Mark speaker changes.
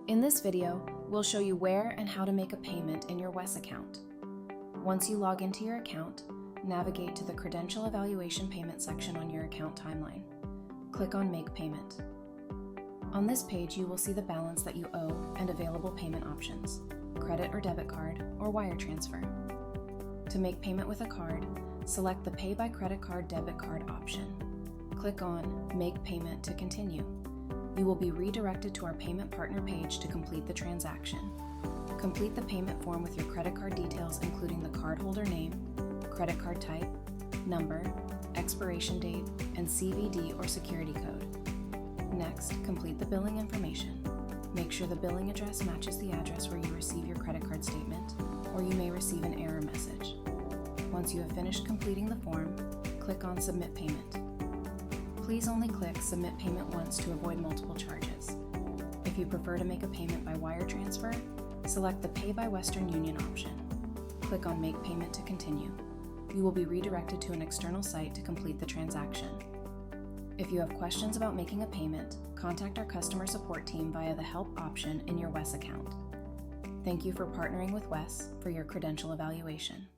Speaker 1: In this video, we'll show you where and how to make a payment in your WES account. Once you log into your account, navigate to the Credential Evaluation Payment section on your account timeline. Click on Make Payment. On this page, you will see the balance that you owe and available payment options, credit or debit card, or wire transfer. To make payment with a card, select the Pay by Credit Card Debit Card option. Click on Make Payment to continue. You will be redirected to our payment partner page to complete the transaction. Complete the payment form with your credit card details, including the cardholder name, credit card type, number, expiration date, and CVD or security code. Next, complete the billing information. Make sure the billing address matches the address where you receive your credit card statement, or you may receive an error message. Once you have finished completing the form, click on Submit Payment. Please only click Submit Payment once to avoid multiple charges. If you prefer to make a payment by wire transfer, select the Pay by Western Union option. Click on Make Payment to continue. You will be redirected to an external site to complete the transaction. If you have questions about making a payment, contact our customer support team via the Help option in your WES account. Thank you for partnering with WES for your credential evaluation.